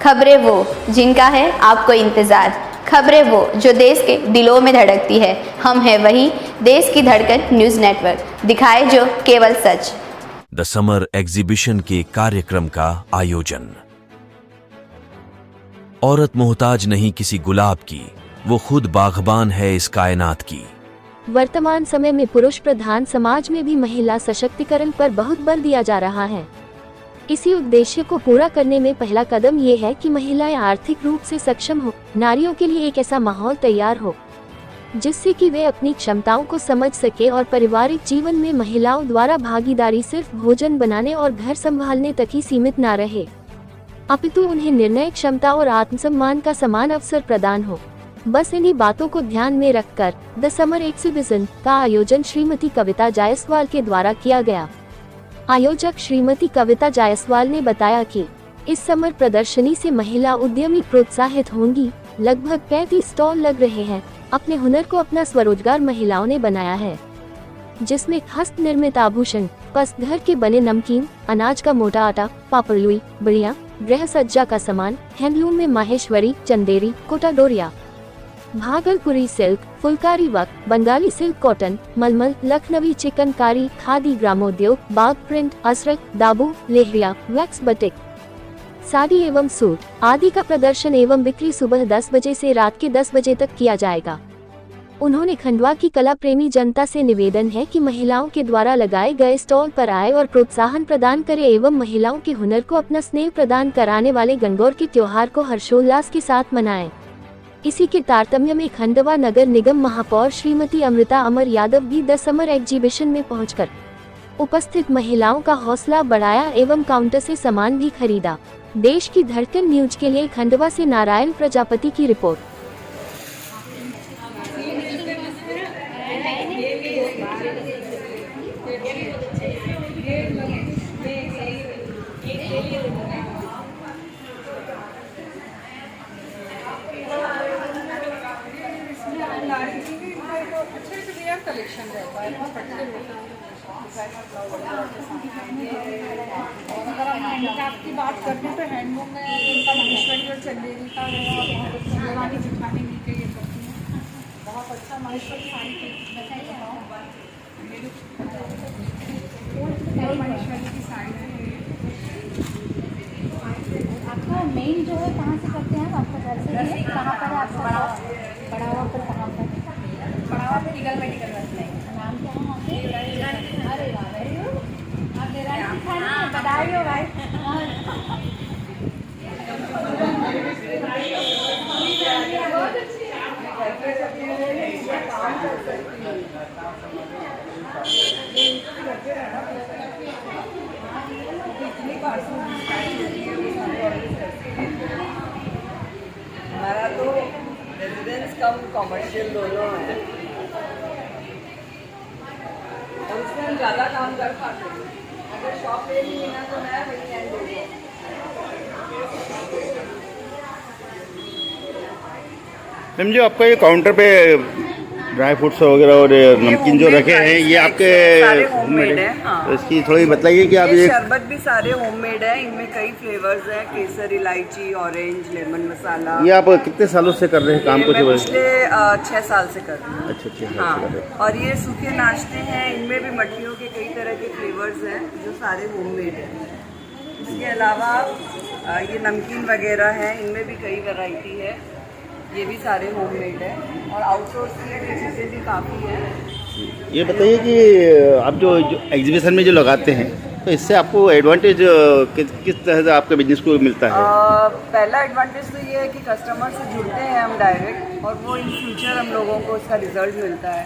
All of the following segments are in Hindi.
खबरें वो जिनका है आपको इंतज़ार, खबरें वो जो देश के दिलों में धड़कती है। हम हैं वही देश की धड़कन न्यूज़ नेटवर्क, दिखाए जो केवल सच। द समर एग्जीबिशन के कार्यक्रम का आयोजन। औरत मोहताज नहीं किसी गुलाब की, वो खुद बागबान है इस कायनात की। वर्तमान समय में पुरुष प्रधान समाज में भी महिला सशक्तिकरण पर बहुत बल दिया जा रहा है। इसी उद्देश्य को पूरा करने में पहला कदम ये है कि महिलाएं आर्थिक रूप से सक्षम हो, नारियों के लिए एक ऐसा माहौल तैयार हो जिससे कि वे अपनी क्षमताओं को समझ सके और पारिवारिक जीवन में महिलाओं द्वारा भागीदारी सिर्फ भोजन बनाने और घर संभालने तक ही सीमित न रहे, अपितु उन्हें निर्णय क्षमता और आत्मसम्मान का समान अवसर प्रदान हो। बस इन्हीं बातों को ध्यान में रखकर द समर एग्जीबिशन का आयोजन श्रीमती कविता जायसवाल के द्वारा किया गया। आयोजक श्रीमती कविता जायसवाल ने बताया कि इस समर प्रदर्शनी से महिला उद्यमी प्रोत्साहित होंगी। लगभग 35 स्टॉल लग रहे हैं। अपने हुनर को अपना स्वरोजगार महिलाओं ने बनाया है, जिसमें हस्त निर्मित आभूषण, पस घर के बने नमकीन, अनाज का मोटा आटा, पापड़लुई, बढ़िया, गृह सज्जा का सामान, हैंडलूम में Maheshwari, Chanderi, Kota Doria, Bhagalpuri silk, phulkari work, Bengali silk cotton, malmal, Lucknowi chikankari, khadi ग्रामोद्योग, बाग प्रिंट, असरक, दाबू, लेहरिया, वैक्स बटिक, साड़ी एवं सूट आदि का प्रदर्शन एवं बिक्री सुबह 10 बजे से रात के 10 बजे तक किया जाएगा। उन्होंने खंडवा की कला प्रेमी जनता से निवेदन है कि महिलाओं के द्वारा लगाए गए स्टॉल पर आए और प्रोत्साहन प्रदान करें एवं महिलाओं के हुनर को अपना स्नेह प्रदान कराने वाले गणगौर के त्योहार को हर्षोल्लास के साथ मनाएं। इसी के तारतम्य में खंडवा नगर निगम महापौर श्रीमती अमृता अमर यादव भी द समर एग्जीबिशन में पहुंचकर उपस्थित महिलाओं का हौसला बढ़ाया एवं काउंटर से सामान भी खरीदा। देश की धड़कन न्यूज के लिए खंडवा से नारायण प्रजापति की रिपोर्ट। अच्छे से रेयर कलेक्शन रहता है, बहुत पर्टिकुलर होता है। और अगर हम हैंडक्राफ्ट की बात करते हैं तो हैंडलूम में इनका माहेश्वरी और चंदेरी का देवानी जिठानी नीचे ये करती हैं, बहुत अच्छा माहेश्वरी साड़ी माहेश्वरी की साड़ी है। आपका मेन जो है कहाँ से करते हैं? आपका घर से है? कहाँ पर है आपका? बढ़ावा पर कहाँ पर? बढ़ावा पे लीगल मेडिकल रखते हैं। नाम क्या है वहाँ पे? अरे वाह, वेरी गुड। आप देवरानी दिखाना बताइए भाई। हमारा तो रेजिडेंस कम कॉमर्शियल दोनों है, और उसमें हम ज़्यादा काम कर पाते हैं। अगर शॉप ले ली ना तो मैं वीकेंड दूँगा। मैम जो आपका ये काउंटर पे ड्राई फ्रूट्स वगैरह और नमकीन जो रखे हैं, ये आपके सारे होममेड है। हाँ। तो इसकी थोड़ी बताइए कि आप ये ये शरबत भी सारे होममेड है। इनमें कई फ्लेवर्स हैं, केसर, इलायची, ऑरेंज, लेमन मसाला। ये आप कितने सालों से कर रहे हैं काम? ये कुछ मैं पिछले 6 साल से कर रही हूँ। अच्छा हाँ। और ये सूखे नाश्ते हैं, इनमें भी मठियों के कई तरह के फ्लेवर्स हैं जो सारे होममेड हैं। इसके अलावा ये नमकीन वगैरह हैं, इनमें भी कई वैरायटी है। ये भी सारे होममेड है और आउटसोर्स की चीज़ें भी काफ़ी हैं। ये बताइए कि आप जो एग्जीबिशन में जो लगाते हैं तो इससे आपको एडवांटेज किस तरह से आपके बिजनेस को मिलता है? पहला एडवांटेज तो ये है कि कस्टमर से जुड़ते हैं हम डायरेक्ट, और वो इन फ्यूचर हम लोगों को इसका रिजल्ट मिलता है।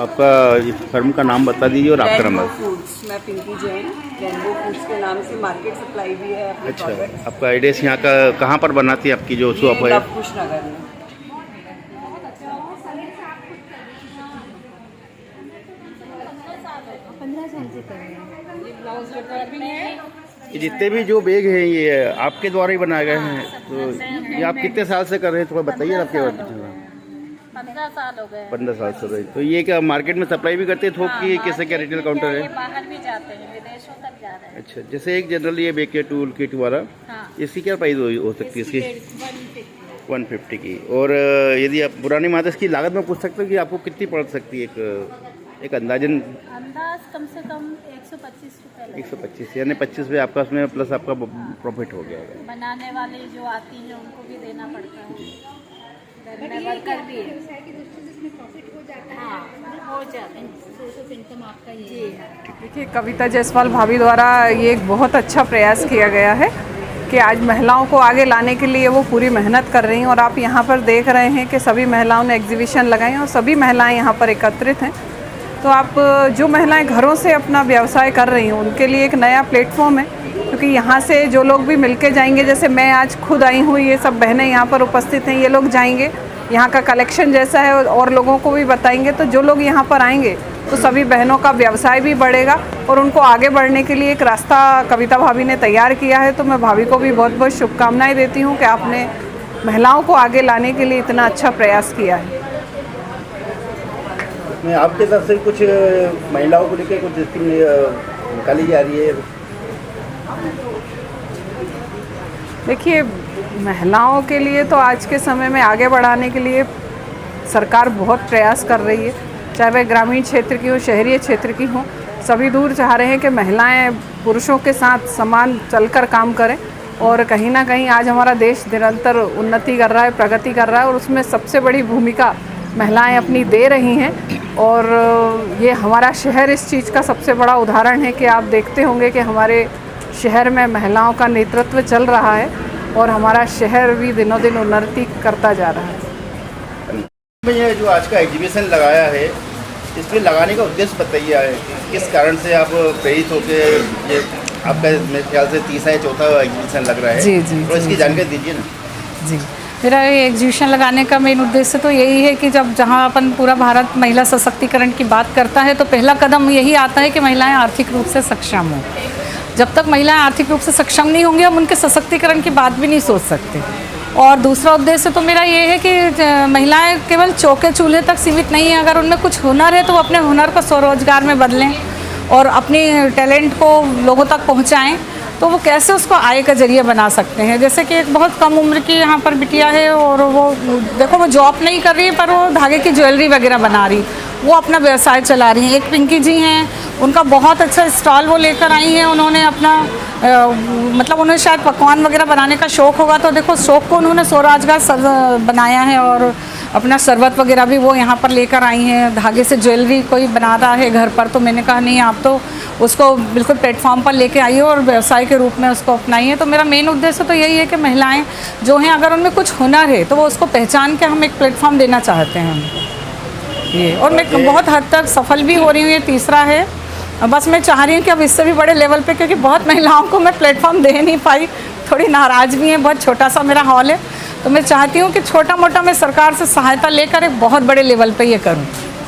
आपका फर्म का नाम बता दीजिए और आपका नंबर। फूड्स, मैं पिंकी जैन, रेनबो फूड्स के नाम से मार्केट सप्लाई भी है अपने अच्छा, प्रोडक्ट्स। आपका एड्रेस यहाँ का कहाँ पर बनाती है आपकी जो शॉप है? लवकुश नगर में। ये जितने भी जो बैग हैं ये आपके द्वारा ही बनाए गए हैं, तो ये आप कितने साल से कर रहे हैं? थोड़ा बताइए आपके बारे में। 15 साल हो गए 15 साल से रही। तो ये क्या मार्केट में सप्लाई भी करते हैं थोक की, कैसे क्या रिटेल काउंटर है? बाहर भी जाते हैं, विदेशों तक जा रहे हैं। अच्छा, जैसे एक जनरली ये बेके टूल किट वाला, हाँ। इसकी क्या प्राइस हो सकती है इसकी? 150 की। और यदि आप पुरानी माता इसकी लागत में पूछ सकते हो कि आपको कितनी पड़ सकती है एक अंदाजन? अंदाज कम से कम 125 रुपये लगेगा। 125 यानी 25 पे आपका उसमें प्लस आपका प्रॉफिट हो गया होगा। बनाने वाले जो आती हैं उनको भी देना पड़ता है, घर में वर्कर भी है। हाँ, हो जाता है, सोर्स ऑफ इनकम आपका ये है। देखिए, कविता जायसवाल भाभी द्वारा ये एक बहुत अच्छा प्रयास किया गया है कि आज महिलाओं को आगे लाने के लिए वो पूरी मेहनत कर रही हैं। और आप यहाँ पर देख रहे हैं कि सभी महिलाओं ने एग्जीबिशन लगाई और सभी महिलाएं यहाँ पर एकत्रित हैं। तो आप जो महिलाएं घरों से अपना व्यवसाय कर रही हैं उनके लिए एक नया प्लेटफॉर्म है, क्योंकि यहाँ से जो लोग भी मिलके जाएंगे, जैसे मैं आज खुद आई हूँ, ये सब बहनें यहाँ पर उपस्थित हैं, ये लोग जाएंगे यहाँ का कलेक्शन जैसा है और लोगों को भी बताएंगे। तो जो लोग यहाँ पर आएंगे तो सभी बहनों का व्यवसाय भी बढ़ेगा और उनको आगे बढ़ने के लिए एक रास्ता कविता भाभी ने तैयार किया है। तो मैं भाभी को भी बहुत बहुत शुभकामनाएं देती हूँ कि आपने महिलाओं को आगे लाने के लिए इतना अच्छा प्रयास किया है। मैं आपके तरफ से कुछ महिलाओं को लेकर कुछ स्कीम निकाली जा रही है? देखिए, महिलाओं के लिए तो आज के समय में आगे बढ़ाने के लिए सरकार बहुत प्रयास कर रही है, चाहे वह ग्रामीण क्षेत्र की हो, शहरी क्षेत्र की हो। सभी दूर चाह रहे हैं कि महिलाएं पुरुषों के साथ समान चलकर काम करें। और कहीं ना कहीं आज हमारा देश निरंतर उन्नति कर रहा है, प्रगति कर रहा है और उसमें सबसे बड़ी भूमिका महिलाएं अपनी दे रही हैं। और ये हमारा शहर इस चीज़ का सबसे बड़ा उदाहरण है कि आप देखते होंगे कि हमारे शहर में महिलाओं का नेतृत्व चल रहा है और हमारा शहर भी दिनों दिन उन्नति करता जा रहा है। ये जो आज का एग्जीबिशन लगाया है, इसमें लगाने का उद्देश्य बताइए है, किस कारण से आप प्रेरित होकर ये आपका मेरे ख्याल से तीसरा या चौथा एग्जीबिशन लग रहा है? जी, तो इसकी जानकारी दीजिए ना। जी, मेरा ये एग्जीबिशन लगाने का मेन उद्देश्य तो यही है कि जब जहाँ अपन पूरा भारत महिला सशक्तिकरण की बात करता है तो पहला कदम यही आता है कि महिलाएं आर्थिक रूप से सक्षम हों। जब तक महिलाएं आर्थिक रूप से सक्षम नहीं होंगी हम उनके सशक्तिकरण की बात भी नहीं सोच सकते। और दूसरा उद्देश्य तो मेरा ये है कि महिलाएं केवल चौके चूल्हे तक सीमित नहीं है, अगर उनमें कुछ हुनर है तो वो अपने हुनर को स्वरोजगार में बदलें और अपनी टैलेंट को लोगों तक पहुँचाएँ। तो वो कैसे उसको आय का जरिया बना सकते हैं। जैसे कि एक बहुत कम उम्र की यहाँ पर बिटिया है और वो देखो वो जॉब नहीं कर रही है पर वो धागे की ज्वेलरी वगैरह बना रही, वो अपना व्यवसाय चला रही हैं। एक पिंकी जी हैं, उनका बहुत अच्छा स्टॉल वो लेकर आई हैं। उन्होंने अपना मतलब उन्हें शायद पकवान वगैरह बनाने का शौक़ होगा तो देखो शौक़ को उन्होंने स्वरोजगार बनाया है और अपना शरबत वगैरह भी वो यहाँ पर लेकर आई हैं। धागे से ज्वेलरी कोई बना रहा है घर पर तो मैंने कहा नहीं आप तो उसको बिल्कुल प्लेटफॉर्म पर लेके आइए और व्यवसाय के रूप में उसको अपनाइए। तो मेरा मेन उद्देश्य तो यही है कि महिलाएं जो हैं अगर उनमें कुछ हुनर है तो वो उसको पहचान के हम एक प्लेटफॉर्म देना चाहते हैं ये। और मैं बहुत हद तक सफल भी हो रही हूँ। ये तीसरा है, बस मैं चाह रही हूँ कि अब इससे भी बड़े लेवल पे, क्योंकि बहुत महिलाओं को मैं प्लेटफॉर्म दे नहीं पाई, थोड़ी नाराज़ भी हैं। बहुत छोटा सा मेरा हॉल है तो मैं चाहती हूँ कि छोटा मोटा मैं सरकार से सहायता लेकर एक बहुत बड़े लेवल पे ये करूँ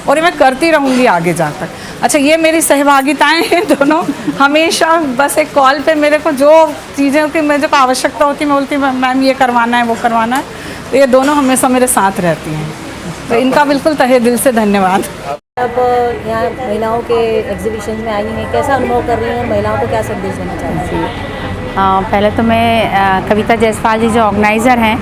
और ये मैं करती रहूँगी आगे जा तक। अच्छा, ये मेरी सहभागिताएं हैं दोनों, हमेशा बस एक कॉल पे मेरे को जो चीज़ें की मुझे को आवश्यकता होती मैं बोलती मैम ये करवाना है वो करवाना है, तो ये दोनों हमेशा मेरे साथ रहती हैं। तो इनका बिल्कुल तहे दिल से धन्यवाद। अब यहाँ महिलाओं के एग्जीबिशन में आई हैं, कैसा अनुभव कर रही हैं, महिलाओं को क्या संदेश देना चाहती हैं? पहले तो मैं कविता जायसवाल जी जो ऑर्गेनाइज़र हैं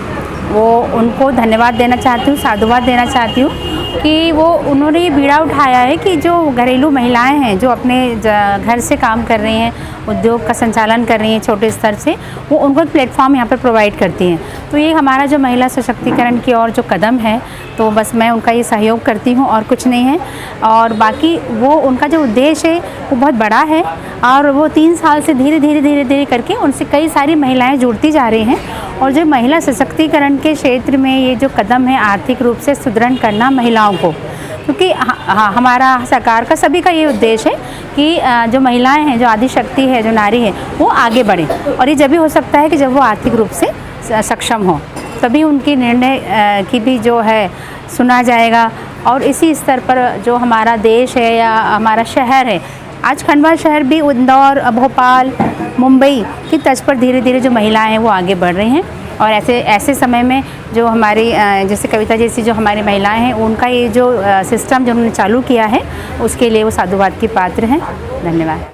वो उनको धन्यवाद देना चाहती हूँ, साधुवाद देना चाहती हूँ कि वो उन्होंने ये बीड़ा उठाया है कि जो घरेलू महिलाएं हैं जो अपने घर से काम कर रही हैं, उद्योग का संचालन कर रही हैं छोटे स्तर से, वो उनको एक प्लेटफॉर्म यहाँ पर प्रोवाइड करती हैं। तो ये हमारा जो महिला सशक्तिकरण की ओर जो कदम है तो बस मैं उनका ये सहयोग करती हूँ और कुछ नहीं है। और बाकी वो उनका जो उद्देश्य है वो बहुत बड़ा है और वो 3 साल से धीरे धीरे करके उनसे कई सारी महिलाएँ जुड़ती जा रही हैं। और जो महिला सशक्तिकरण के क्षेत्र में ये जो कदम है आर्थिक रूप से सुदृढ़ करना महिलाओं को, क्योंकि हमारा सरकार का सभी का ये उद्देश्य है कि जो महिलाएं हैं, जो आदि शक्ति है, जो नारी है, वो आगे बढ़ें। और ये जब भी हो सकता है कि जब वो आर्थिक रूप से सक्षम हो, तभी उनकी निर्णय की भी जो है सुना जाएगा। और इसी स्तर पर जो हमारा देश है या हमारा शहर है, आज खंडवा शहर भी इंदौर, भोपाल, मुंबई की तर्ज पर धीरे धीरे जो महिलाएं हैं वो आगे बढ़ रही हैं और ऐसे समय में जो हमारी जैसे कविता जैसी जो हमारी महिलाएं हैं, उनका ये जो सिस्टम जो हमने चालू किया है, उसके लिए वो साधुवाद की पात्र हैं। धन्यवाद।